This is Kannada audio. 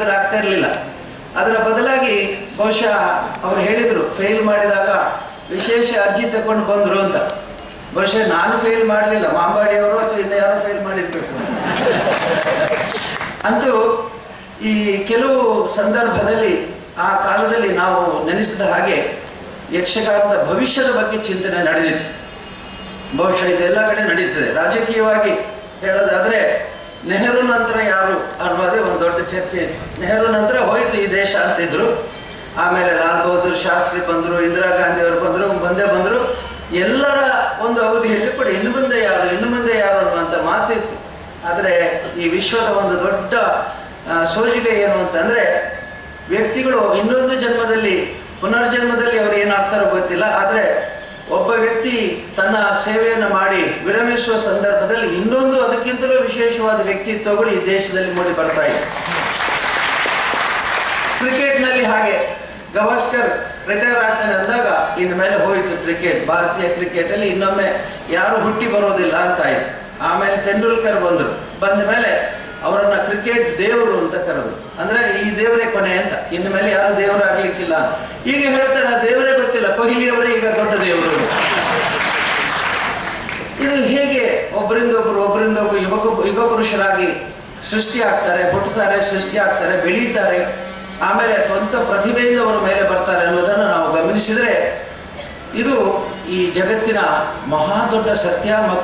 ಆಗ್ತಾ ಇರಲಿಲ್ಲ. ಅದರ ಬದಲಾಗಿ ಬಹುಶಃ ಅವರು ಹೇಳಿದರು ಫೇಲ್ ಮಾಡಿದಾಗ ವಿಶೇಷ ಅರ್ಜಿ ತಗೊಂಡು ಬಂದರು ಅಂತ. ಬಹುಶಃ ನಾನು ಫೇಲ್ ಮಾಡಲಿಲ್ಲ, ಮಾಂಬಾಡಿಯವರು ಅಥವಾ ಇನ್ನು ಯಾರೋ ಫೇಲ್ ಮಾಡಿರ್ಬೇಕು. ಅಂತೂ ಈ ಕೆಲವು ಸಂದರ್ಭದಲ್ಲಿ ಆ ಕಾಲದಲ್ಲಿ ನಾವು ನೆನೆಸಿದ ಹಾಗೆ ಯಕ್ಷಗಾನದ ಭವಿಷ್ಯದ ಬಗ್ಗೆ ಚಿಂತನೆ ನಡೆದಿತ್ತು. ಬಹುಶಃ ಇದೆಲ್ಲ ಕಡೆ ನಡೀತದೆ. ರಾಜಕೀಯವಾಗಿ ಹೇಳೋದಾದರೆ ನೆಹರು ನಂತರ ಯಾರು ಅನ್ನೋದೇ ಒಂದು ದೊಡ್ಡ ಚರ್ಚೆ. ನೆಹರು ನಂತರ ಹೋಯಿತು ಈ ದೇಶ ಅಂತಿದ್ರು. ಆಮೇಲೆ ಲಾಲ್ ಬಹದ್ದೂರ್ ಶಾಸ್ತ್ರಿ ಬಂದರು, ಇಂದಿರಾ ಗಾಂಧಿ ಅವರು ಬಂದರು. ಎಲ್ಲರ ಒಂದು ಅವಧಿಯಲ್ಲಿ ಕೂಡ ಇನ್ನು ಮುಂದೆ ಯಾರು ಅನ್ನುವಂಥ ಮಾತಿತ್ತು. ಆದರೆ ಈ ವಿಶ್ವದ ಒಂದು ದೊಡ್ಡ ಸೋಜಿಗೆ ಏನು ಅಂತಂದರೆ, ವ್ಯಕ್ತಿಗಳು ಇನ್ನೊಂದು ಜನ್ಮದಲ್ಲಿ ಪುನರ್ಜನ್ಮದಲ್ಲಿ ಅವರು ಏನಾಗ್ತಾರೋ ಗೊತ್ತಿಲ್ಲ, ಆದರೆ ಒಬ್ಬ ವ್ಯಕ್ತಿ ತನ್ನ ಸೇವೆಯನ್ನು ಮಾಡಿ ವಿರಮಿಸುವ ಸಂದರ್ಭದಲ್ಲಿ ಇನ್ನೊಂದು ಅದಕ್ಕಿಂತಲೂ ವಿಶೇಷವಾದ ವ್ಯಕ್ತಿತ್ವಗಳು ಈ ದೇಶದಲ್ಲಿ ಮೂಡಿ ಬರ್ತಾ ಇದೆ. ಕ್ರಿಕೆಟ್ನಲ್ಲಿ ಹಾಗೆ ಗವಾಸ್ಕರ್ ರಿಟೈರ್ ಆಗ್ತಾನೆ ಅಂದಾಗ ಇನ್ನು ಮೇಲೆ ಹೋಯಿತು ಕ್ರಿಕೆಟ್. ಭಾರತೀಯ ಕ್ರಿಕೆಟಲ್ಲಿ ಇನ್ನೊಮ್ಮೆ ಯಾರು ಹುಟ್ಟಿ ಬರೋದಿಲ್ಲ ಅಂತಾಯಿತು. ಆಮೇಲೆ ತೆಂಡೂಲ್ಕರ್ ಬಂದ ಮೇಲೆ ಅವರನ್ನು ಕ್ರಿಕೆಟ್ ದೇವರು ಅಂತ ಕರೆದು, ಅಂದರೆ ಈ ದೇವರೇ ಕೊನೆ ಅಂತ, ಇನ್ನು ಮೇಲೆ ಯಾರು ದೇವರು ಆಗ್ಲಿಕ್ಕಿಲ್ಲ. ಈಗ ಹೇಳ್ತಾರೆ ಆ ದೇವರೇ ಗೊತ್ತಿಲ್ಲ, ಕೊಹ್ಲಿ ಅವರೇ ಈಗ ದೊಡ್ಡ ದೇವರು. ಇದು ಹೇಗೆ ಒಬ್ಬರಿಂದೊಬ್ಬರು ಯುಗ ಪುರುಷರಾಗಿ ಸೃಷ್ಟಿ ಆಗ್ತಾರೆ, ಹುಟ್ಟುತ್ತಾರೆ, ಸೃಷ್ಟಿ ಆಗ್ತಾರೆ, ಬೆಳೀತಾರೆ, ಆಮೇಲೆ ಸ್ವಂತ ಪ್ರತಿಭೆಯಿಂದ ಅವರ ಮೇಲೆ ಬರ್ತಾರೆ ಅನ್ನೋದನ್ನು ನಾವು ಗಮನಿಸಿದರೆ ಇದು ಈ ಜಗತ್ತಿನ ಮಹಾ ದೊಡ್ಡ ಸತ್ಯ.